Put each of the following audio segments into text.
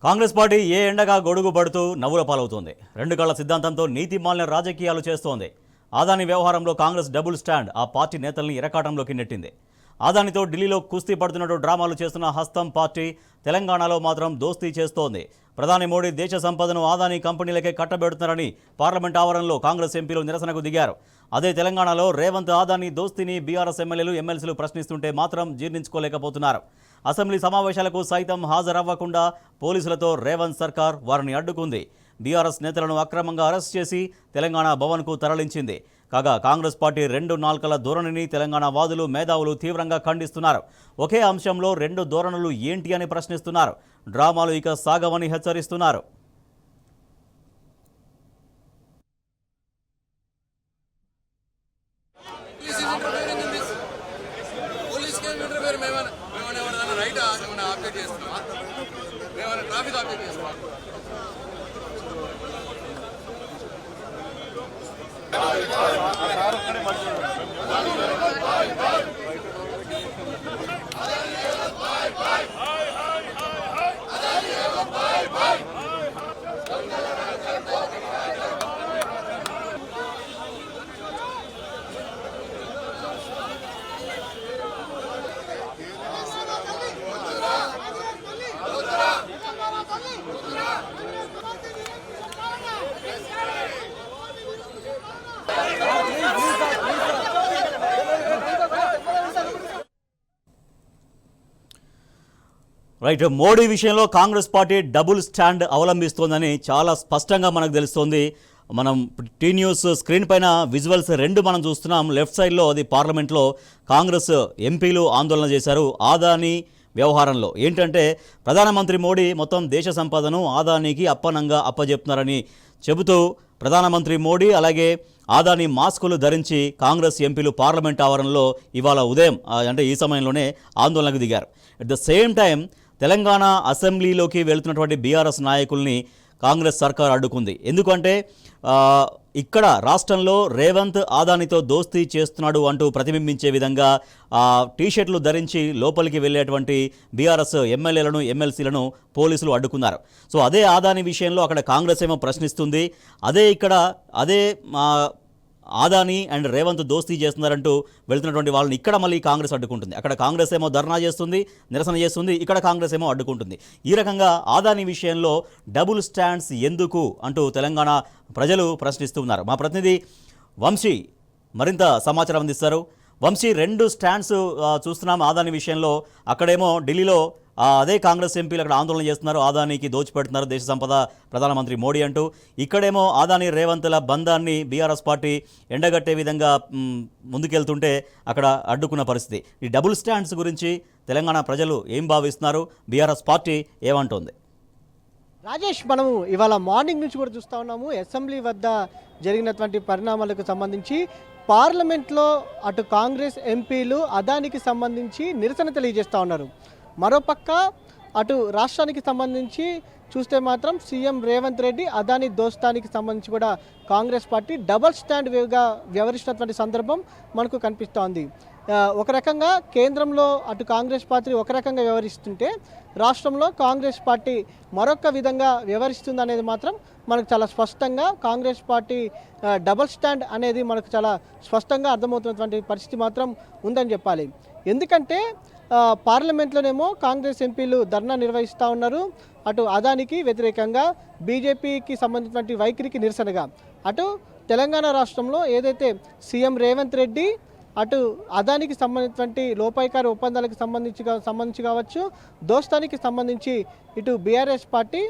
Congress party ఏ ఎండగా గొడుగు పడుతూ నవ్వుల పాలవుతోంది. రెండు కళ్ల సిద్ధాంతంతో నీతిమాలిన రాజకీయాలు చేస్తోంది. ఆదాని వ్యవహారంలో కాంగ్రెస్ డబుల్ స్టాండ్ ఆ పార్టీ నేతల్ని ఇరకాటంలోకి నెట్టింది. ఆదానితో ఢిల్లీలో కుస్తీ పడుతున్నట్టు డ్రామాలు చేస్తున్న హస్తం పార్టీ తెలంగాణలో మాత్రం దోస్తీ చేస్తోంది. ప్రధాని మోడీ దేశ సంపదను ఆదాని కంపెనీలకే కట్టబెడుతున్నారని పార్లమెంట్ ఆవరణలో కాంగ్రెస్ ఎంపీలు నిరసనకు దిగారు. అదే తెలంగాణలో రేవంత్ ఆదాని దోస్తీని బీఆర్ఎస్ ఎమ్మెల్యేలు ఎమ్మెల్సీలు ప్రశ్నిస్తుంటే మాత్రం జీర్ణించుకోలేకపోతున్నారు. అసెంబ్లీ సమావేశాలకు సైతం హాజరవ్వకుండా పోలీసులతో రేవంత్ సర్కార్ వారిని అడ్డుకుంది. బీఆర్ఎస్ నేతలను అక్రమంగా అరెస్ట్ చేసి తెలంగాణ భవన్కు తరలించింది. కాగా కాంగ్రెస్ పార్టీ రెండు నాల్కల ధోరణిని తెలంగాణ వాదులు మేధావులు తీవ్రంగా ఖండిస్తున్నారు. ఒకే అంశంలో రెండు ధోరణులు ఏంటి అని ప్రశ్నిస్తున్నారు. డ్రామాలు ఇక సాగవని హెచ్చరిస్తున్నారు. రైట్, మోడీ విషయంలో కాంగ్రెస్ పార్టీ డబుల్ స్టాండ్ అవలంబిస్తోందని చాలా స్పష్టంగా మనకు తెలుస్తోంది. మనం టీ న్యూస్ స్క్రీన్ పైన విజువల్స్ రెండు మనం చూస్తున్నాం. లెఫ్ట్ సైడ్లో అది పార్లమెంట్లో కాంగ్రెస్ ఎంపీలు ఆందోళన చేశారు ఆదాని వ్యవహారంలో. ఏంటంటే ప్రధానమంత్రి మోడీ మొత్తం దేశ సంపదను ఆదానికి అప్పనంగా అప్పజెప్తున్నారని చెబుతూ ప్రధానమంత్రి మోడీ అలాగే ఆదాని మాస్కులు ధరించి కాంగ్రెస్ ఎంపీలు పార్లమెంట్ ఆవరణలో ఇవాళ ఉదయం అంటే ఈ సమయంలోనే ఆందోళనకు దిగారు. At the same time Telangana అసెంబ్లీలోకి వెళుతున్నటువంటి బీఆర్ఎస్ నాయకుల్ని కాంగ్రెస్ సర్కార్ అడ్డుకుంది. ఎందుకంటే ఇక్కడ రాష్ట్రంలో రేవంత్ ఆదానితో దోస్తీ చేస్తున్నాడు అంటూ ప్రతిబింబించే విధంగా టీషర్ట్లు ధరించి లోపలికి వెళ్ళేటువంటి బీఆర్ఎస్ ఎమ్మెల్యేలను ఎమ్మెల్సీలను పోలీసులు అడ్డుకున్నారు. సో అదే ఆదాని విషయంలో అక్కడ కాంగ్రెస్ ఏమో ప్రశ్నిస్తుంది, అదే ఆదాని అండ్ రేవంత్ దోస్తీ చేస్తున్నారంటూ వెళ్తున్నటువంటి వాళ్ళని ఇక్కడ మళ్ళీ కాంగ్రెస్ అడ్డుకుంటుంది. అక్కడ కాంగ్రెస్ ఏమో ధర్నా చేస్తుంది, నిరసన చేస్తుంది, ఇక్కడ కాంగ్రెస్ ఏమో అడ్డుకుంటుంది. ఈ రకంగా ఆదాని విషయంలో డబుల్ స్టాండ్స్ ఎందుకు అంటూ తెలంగాణ ప్రజలు ప్రశ్నిస్తున్నారు. మా ప్రతినిధి వంశీ మరింత సమాచారం అందిస్తారు. వంశీ, రెండు స్టాండ్స్ చూస్తున్నాం ఆదాని విషయంలో. అక్కడేమో ఢిల్లీలో అదే కాంగ్రెస్ ఎంపీలు అక్కడ ఆందోళన చేస్తున్నారు, ఆదానికి దోచిపెడుతున్నారు దేశ సంపద ప్రధానమంత్రి మోడీ అంటూ. ఇక్కడేమో ఆదాని రేవంత్ల బంధాన్ని బీఆర్ఎస్ పార్టీ ఎండగట్టే విధంగా ముందుకెళ్తుంటే అక్కడ అడ్డుకున్న పరిస్థితి. ఈ డబుల్ స్టాండ్స్ గురించి తెలంగాణ ప్రజలు ఏం భావిస్తున్నారు, బీఆర్ఎస్ పార్టీ ఏమంటోంది? రాజేష్, మనము ఇవాళ మార్నింగ్ నుంచి కూడా చూస్తూ ఉన్నాము అసెంబ్లీ వద్ద జరిగినటువంటి పరిణామాలకు సంబంధించి పార్లమెంట్లో అటు కాంగ్రెస్ ఎంపీలు అదానికి సంబంధించి నిరసన తెలియజేస్తూ ఉన్నారు. మరోపక్క అటు రాష్ట్రానికి సంబంధించి చూస్తే మాత్రం సీఎం రేవంత్ రెడ్డి అదాని దోస్తానికి సంబంధించి కూడా కాంగ్రెస్ పార్టీ డబల్ స్టాండ్ వేగా వ్యవహరిస్తున్నటువంటి సందర్భం మనకు కనిపిస్తోంది. ఒక రకంగా కేంద్రంలో అటు కాంగ్రెస్ పార్టీ ఒక రకంగా వ్యవహరిస్తుంటే రాష్ట్రంలో కాంగ్రెస్ పార్టీ మరొక విధంగా వ్యవహరిస్తుంది అనేది మాత్రం మనకు చాలా స్పష్టంగా కాంగ్రెస్ పార్టీ డబల్ స్టాండ్ అనేది మనకు చాలా స్పష్టంగా అర్థమవుతున్నటువంటి పరిస్థితి మాత్రం ఉందని చెప్పాలి. ఎందుకంటే పార్లమెంట్లోనేమో కాంగ్రెస్ ఎంపీలు ధర్నా నిర్వహిస్తూ ఉన్నారు. అటు అదానికి వ్యతిరేకంగా బీజేపీకి సంబంధించినటువంటి వైఖరికి నిరసనగా, అటు తెలంగాణ రాష్ట్రంలో ఏదైతే సీఎం రేవంత్ రెడ్డి అటు అదానికి సంబంధించినటువంటి లోపాయికారి ఒప్పందాలకు సంబంధించి కావచ్చు, దోస్తానికి సంబంధించి ఇటు బీఆర్ఎస్ పార్టీ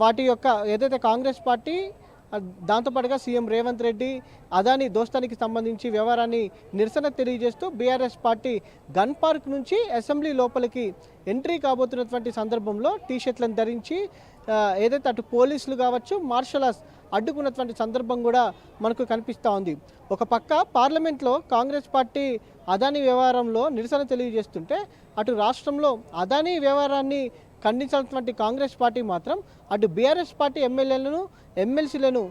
వాటి యొక్క ఏదైతే కాంగ్రెస్ పార్టీ దాంతోపాటుగా సీఎం రేవంత్ రెడ్డి అదాని దోస్తానికి సంబంధించి వ్యవహారాన్ని నిరసన తెలియజేస్తూ బీఆర్ఎస్ పార్టీ గన్ పార్క్ నుంచి అసెంబ్లీ లోపలికి ఎంట్రీ కాబోతున్నటువంటి సందర్భంలో టీషర్ట్లను ధరించి ఏదైతే అటు పోలీసులు కావచ్చు మార్షల్ ఆర్ట్స్ అడ్డుకున్నటువంటి సందర్భం కూడా మనకు కనిపిస్తూ ఉంది. ఒక పక్క పార్లమెంట్లో కాంగ్రెస్ పార్టీ అదాని వ్యవహారంలో నిరసన తెలియజేస్తుంటే అటు రాష్ట్రంలో అదాని వ్యవహారాన్ని ఖండించాల్సినటువంటి కాంగ్రెస్ పార్టీ మాత్రం అటు బీఆర్ఎస్ పార్టీ ఎమ్మెల్యేలను ఎమ్మెల్సీలను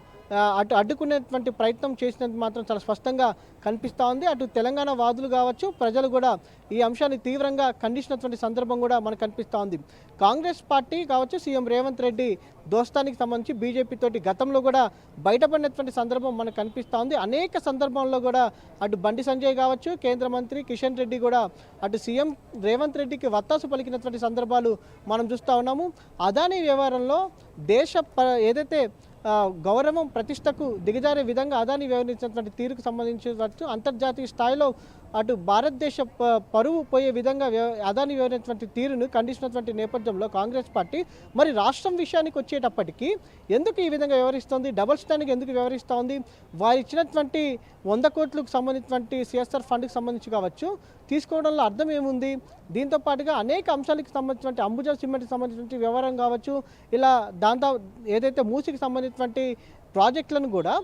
అడ్డుకునేటువంటి ప్రయత్నం చేసినది మాత్రం చాలా స్పష్టంగా కనిపిస్తూ ఉంది. అటు తెలంగాణ వాదులు కావచ్చు, ప్రజలు కూడా ఈ అంశాన్ని తీవ్రంగా ఖండించినటువంటి సందర్భం కూడా మనకు కనిపిస్తూ ఉంది. కాంగ్రెస్ పార్టీ కావచ్చు, సీఎం రేవంత్ రెడ్డి దోస్తానికి సంబంధించి బీజేపీ తోటి గతంలో కూడా బయటపడినటువంటి సందర్భం మనకు కనిపిస్తూ ఉంది. అనేక సందర్భాల్లో కూడా అటు బండి సంజయ్ కావచ్చు, కేంద్ర మంత్రి కిషన్ రెడ్డి కూడా అటు సీఎం రేవంత్ రెడ్డికి వత్తాసు పలికినటువంటి సందర్భాలు మనం చూస్తూ ఉన్నాము. అదానీ వ్యవహారంలో ఏదైతే గౌరవం ప్రతిష్టకు దిగజారే విధంగా అదానీ వ్యవహరించినటువంటి తీరుకు సంబంధించి అంతర్జాతీయ స్థాయిలో అటు భారతదేశ పరువు పోయే విధంగా అదానీ వ్యవహరించినటువంటి తీరును ఖండించినటువంటి నేపథ్యంలో కాంగ్రెస్ పార్టీ మరి రాష్ట్రం విషయానికి వచ్చేటప్పటికీ ఎందుకు ఈ విధంగా వ్యవహరిస్తోంది, డబుల్ స్టాండింగ్ ఎందుకు వ్యవహరిస్తోంది, వారు ఇచ్చినటువంటి 100 కోట్లకు సంబంధించినటువంటి సిఎస్ఆర్ ఫండ్కి సంబంధించి కావచ్చు తీసుకోవడంలో అర్థం ఏముంది. దీంతో పాటుగా అనేక అంశాలకు సంబంధించినటువంటి అంబుజా సిమెంట్కి సంబంధించినటువంటి వ్యవహారం కావచ్చు, ఇలా దాంతో ఏదైతే మూసికి సంబంధించినటువంటి ప్రాజెక్టులను కూడా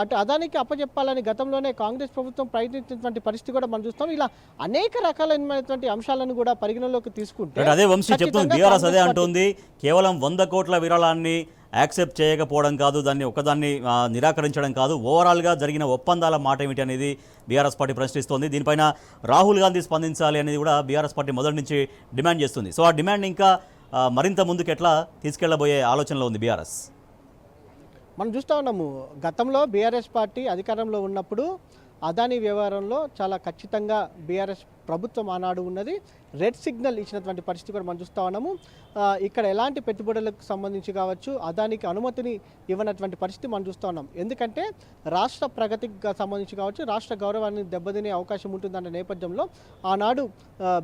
అటు అదానికి అప్పచెప్పాలని గతంలోనే కాంగ్రెస్ ప్రభుత్వం ప్రయత్నించినటువంటి పరిస్థితి కూడా మనం చూస్తాం. ఇలా అనేక రకాలైనటువంటి అంశాలను కూడా పరిగణలోకి తీసుకుంటే అదే వంశీ చెప్తుంది, బీఆర్ఎస్ అదే అంటుంది, కేవలం 100 కోట్ల విరాళాన్ని యాక్సెప్ట్ చేయకపోవడం కాదు, దాన్ని ఒకదాన్ని నిరాకరించడం కాదు, ఓవరాల్గా జరిగిన ఒప్పందాల మాట ఏమిటి అనేది బీఆర్ఎస్ పార్టీ ప్రశ్నిస్తోంది. దీనిపైన రాహుల్ గాంధీ స్పందించాలి అనేది కూడా బీఆర్ఎస్ పార్టీ మొదటి నుంచి డిమాండ్ చేస్తుంది. సో ఆ డిమాండ్ ఇంకా మరింత ముందుకు ఎట్లా తీసుకెళ్లబోయే ఆలోచనలో ఉంది బీఆర్ఎస్? మనం చూస్తూ ఉన్నాము, గతంలో బీఆర్ఎస్ పార్టీ అధికారంలో ఉన్నప్పుడు అదానీ వ్యవహారంలో చాలా ఖచ్చితంగా బీఆర్ఎస్ ప్రభుత్వం ఆనాడు ఉన్నది రెడ్ సిగ్నల్ ఇచ్చినటువంటి పరిస్థితి కూడా మనం చూస్తూ ఉన్నాము. ఇక్కడ ఎలాంటి పెట్టుబడులకు సంబంధించి కావచ్చు అదానికి అనుమతిని ఇవ్వనటువంటి పరిస్థితి మనం చూస్తూ ఉన్నాం. ఎందుకంటే రాష్ట్ర ప్రగతికి సంబంధించి కావచ్చు రాష్ట్ర గౌరవాన్ని దెబ్బతినే అవకాశం ఉంటుందన్న నేపథ్యంలో ఆనాడు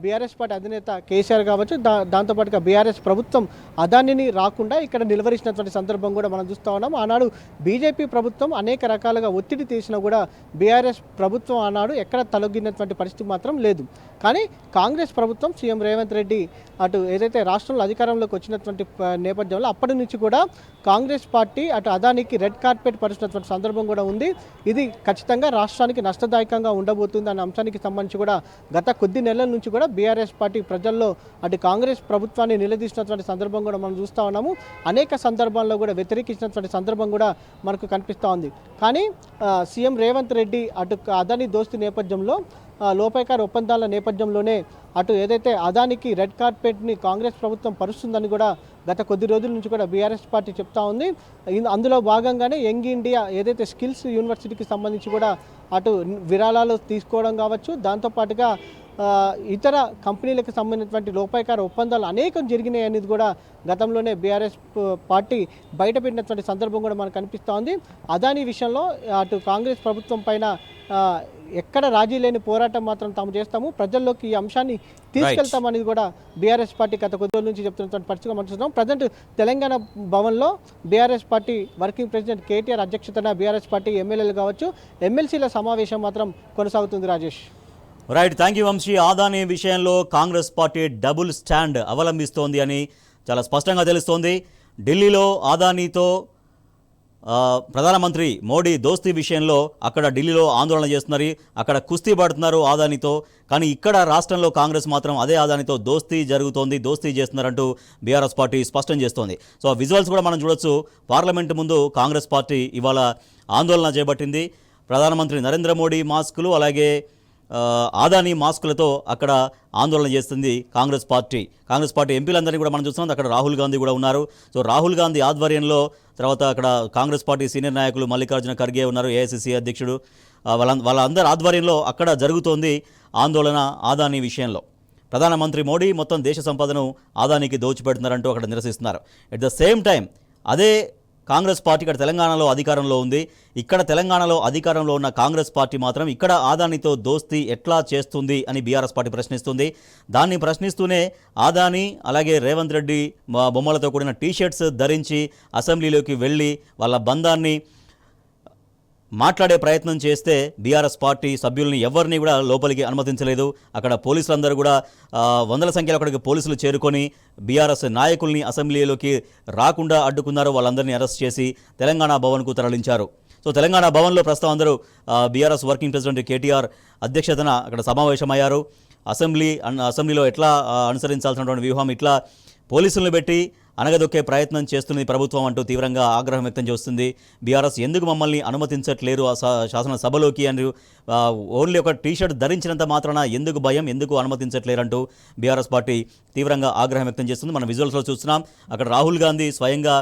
బీఆర్ఎస్ పార్టీ అధినేత కేసీఆర్ కావచ్చు, దాంతోపాటుగా బీఆర్ఎస్ ప్రభుత్వం అదానిని రాకుండా ఇక్కడ నిలువరించినటువంటి సందర్భం కూడా మనం చూస్తూ ఉన్నాం. ఆనాడు బీజేపీ ప్రభుత్వం అనేక రకాలుగా ఒత్తిడి తీసినా కూడా బీఆర్ఎస్ ప్రభుత్వం ఆనాడు ఎక్కడ తలొగ్గినటువంటి పరిస్థితి మాత్రం లేదు. కానీ కాంగ్రెస్ ప్రభుత్వం సీఎం రేవంత్ రెడ్డి అటు ఏదైతే రాష్ట్రంలో అధికారంలోకి వచ్చినటువంటి నేపథ్యంలో అప్పటి నుంచి కూడా కాంగ్రెస్ పార్టీ అటు అదానికి రెడ్ కార్పెట్ పరిచినటువంటి సందర్భం కూడా ఉంది. ఇది ఖచ్చితంగా రాష్ట్రానికి నష్టదాయకంగా ఉండబోతుంది అనే అంశానికి సంబంధించి కూడా గత కొద్ది నెలల నుంచి కూడా బీఆర్ఎస్ పార్టీ ప్రజల్లో అటు కాంగ్రెస్ ప్రభుత్వాన్ని నిలదీసినటువంటి సందర్భం కూడా మనం చూస్తూ ఉన్నాము. అనేక సందర్భాల్లో కూడా వ్యతిరేకించినటువంటి సందర్భం కూడా మనకు కనిపిస్తూ ఉంది. కానీ సీఎం రేవంత్ రెడ్డి అటు అదానీ దోస్తీ నేపథ్యంలో లోపాయకార ఒప్పందాల నేపథ్యంలోనే అటు ఏదైతే అదానికి రెడ్ కార్పెట్ని కాంగ్రెస్ ప్రభుత్వం పరుస్తుందని కూడా గత కొద్ది రోజుల నుంచి కూడా బీఆర్ఎస్ పార్టీ చెప్తా ఉంది. అందులో భాగంగానే యంగ్ ఇండియా ఏదైతే స్కిల్స్ యూనివర్సిటీకి సంబంధించి కూడా అటు విరాళాలు తీసుకోవడం కావచ్చు, దాంతోపాటుగా ఇతర కంపెనీలకు సంబంధించినటువంటి లోపాయకార ఒప్పందాలు అనేకం జరిగినాయి అనేది కూడా గతంలోనే బీఆర్ఎస్ పార్టీ బయటపెట్టినటువంటి సందర్భం కూడా మనకు కనిపిస్తూ ఉంది. అదానీ విషయంలో అటు కాంగ్రెస్ ప్రభుత్వం పైన ఎక్కడ రాజీ లేని పోరాటం మాత్రం తాము చేస్తాము, ప్రజల్లోకి ఈ అంశాన్ని తీసుకెళ్తామనేది కూడా బీఆర్ఎస్ పార్టీ గత కొద్ది రోజుల నుంచి చెప్తున్నటువంటి పరిస్థితిగా మనం చూస్తున్నాం. ప్రజెంట్ తెలంగాణ భవన్లో BRS party working president KTR అధ్యక్షతన బీఆర్ఎస్ పార్టీ ఎమ్మెల్యేలు కావచ్చు ఎమ్మెల్సీల సమావేశం మాత్రం కొనసాగుతుంది. Rajesh right, thank you Vamshi. Adani విషయంలో కాంగ్రెస్ పార్టీ డబుల్ స్టాండ్ అవలంబిస్తోంది అని చాలా స్పష్టంగా తెలుస్తోంది. ఢిల్లీలో అదానీతో ప్రధానమంత్రి మోడీ దోస్తీ విషయంలో అక్కడ ఢిల్లీలో ఆందోళన చేస్తున్నారు, అక్కడ కుస్తీ పడుతున్నారు అదానీతో. కానీ ఇక్కడ రాష్ట్రంలో కాంగ్రెస్ మాత్రం అదే అదానీతో దోస్తీ జరుగుతోంది, దోస్తీ చేస్తున్నారంటూ బీఆర్ఎస్ పార్టీ స్పష్టం చేస్తోంది. సో ఆ విజువల్స్ కూడా మనం చూడొచ్చు. పార్లమెంటు ముందు కాంగ్రెస్ పార్టీ ఇవాళ ఆందోళన చేపట్టింది. ప్రధానమంత్రి నరేంద్ర మోడీ మాస్కులు అలాగే అదానీ మాస్కులతో అక్కడ ఆందోళన చేస్తుంది కాంగ్రెస్ పార్టీ. కాంగ్రెస్ పార్టీ ఎంపీలందరినీ కూడా మనం చూస్తున్నాం. అక్కడ రాహుల్ గాంధీ కూడా ఉన్నారు. సో రాహుల్ గాంధీ ఆధ్వర్యంలో, తర్వాత అక్కడ కాంగ్రెస్ పార్టీ సీనియర్ నాయకులు మల్లికార్జున ఖర్గే ఉన్నారు, ఏఐసిసి అధ్యక్షుడు, వాళ్ళందరి ఆధ్వర్యంలో అక్కడ జరుగుతోంది ఆందోళన అదానీ విషయంలో. ప్రధానమంత్రి మోడీ మొత్తం దేశ సంపదను అదానీకి దోచిపెడుతున్నారంటూ అక్కడ నిరసిస్తున్నారు. ఎట్ ద సేమ్ టైం అదే కాంగ్రెస్ పార్టీ ఇక్కడ తెలంగాణలో అధికారంలో ఉంది. ఇక్కడ తెలంగాణలో అధికారంలో ఉన్న కాంగ్రెస్ పార్టీ మాత్రం ఇక్కడ అదానీతో దోస్తీ ఎట్లా చేస్తుంది అని బీఆర్ఎస్ పార్టీ ప్రశ్నిస్తుంది. దాన్ని ప్రశ్నిస్తూనే అదానీ అలాగే రేవంత్ రెడ్డి బొమ్మలతో కూడిన టీషర్ట్స్ ధరించి అసెంబ్లీలోకి వెళ్ళి వాళ్ళ బంధాన్ని మాట్లాడే ప్రయత్నం చేస్తే బీఆర్ఎస్ పార్టీ సభ్యుల్ని ఎవరిని కూడా లోపలికి అనుమతించలేదు. అక్కడ పోలీసులందరూ కూడా వందల సంఖ్యలో అక్కడికి పోలీసులు చేరుకొని బీఆర్ఎస్ నాయకుల్ని అసెంబ్లీలోకి రాకుండా అడ్డుకున్నారు. వాళ్ళందరినీ అరెస్ట్ చేసి తెలంగాణ భవన్కు తరలించారు. సో తెలంగాణ భవన్లో ప్రస్తుతం అందరూ బీఆర్ఎస్ వర్కింగ్ ప్రెసిడెంట్ కేటీఆర్ అధ్యక్షతన అక్కడ సమావేశమయ్యారు. అసెంబ్లీలో ఎట్లా అనుసరించాల్సినటువంటి వ్యూహం, ఇట్లా పోలీసులను పెట్టి అనగదొక్కే ప్రయత్నం చేస్తున్నది ప్రభుత్వం అంటూ తీవ్రంగా ఆగ్రహం వ్యక్తం చేస్తుంది. బీఆర్ఎస్ ఎందుకు మమ్మల్ని అనుమతించట్లేరు ఆ శాసనసభలోకి అని, ఓన్లీ ఒక టీషర్ట్ ధరించినంత మాత్రాన ఎందుకు భయం, ఎందుకు అనుమతించట్లేరంటూ బీఆర్ఎస్ పార్టీ తీవ్రంగా ఆగ్రహం వ్యక్తం చేస్తుంది. మనం విజువల్స్లో చూస్తున్నాం, అక్కడ రాహుల్ గాంధీ స్వయంగా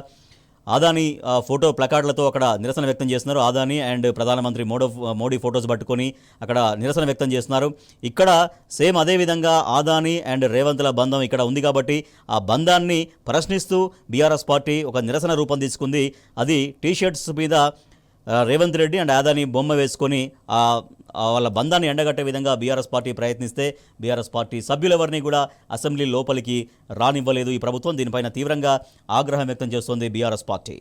ఆదాని ఫోటో ప్లకార్డులతో అక్కడ నిరసన వ్యక్తం చేస్తున్నారు. ఆదాని అండ్ ప్రధానమంత్రి మోడీ ఫొటోస్ పట్టుకొని అక్కడ నిరసన వ్యక్తం చేస్తున్నారు. ఇక్కడ సేమ్ అదేవిధంగా ఆదాని అండ్ రేవంత్ల బంధం ఇక్కడ ఉంది కాబట్టి ఆ బంధాన్ని ప్రశ్నిస్తూ బీఆర్ఎస్ పార్టీ ఒక నిరసన రూపం తీసుకుంది. అది టీషర్ట్స్ మీద రేవంత్ రెడ్డి అండ్ ఆదాని బొమ్మ వేసుకొని వాళ్ళ బంధాన్ని ఎండగట్టే విధంగా బీఆర్ఎస్ పార్టీ ప్రయత్నిస్తే బీఆర్ఎస్ పార్టీ సభ్యులెవరిని కూడా అసెంబ్లీ లోపలికి రానివ్వలేదు ఈ ప్రభుత్వం. దీనిపైన తీవ్రంగా ఆగ్రహం వ్యక్తం చేస్తోంది బీఆర్ఎస్ పార్టీ.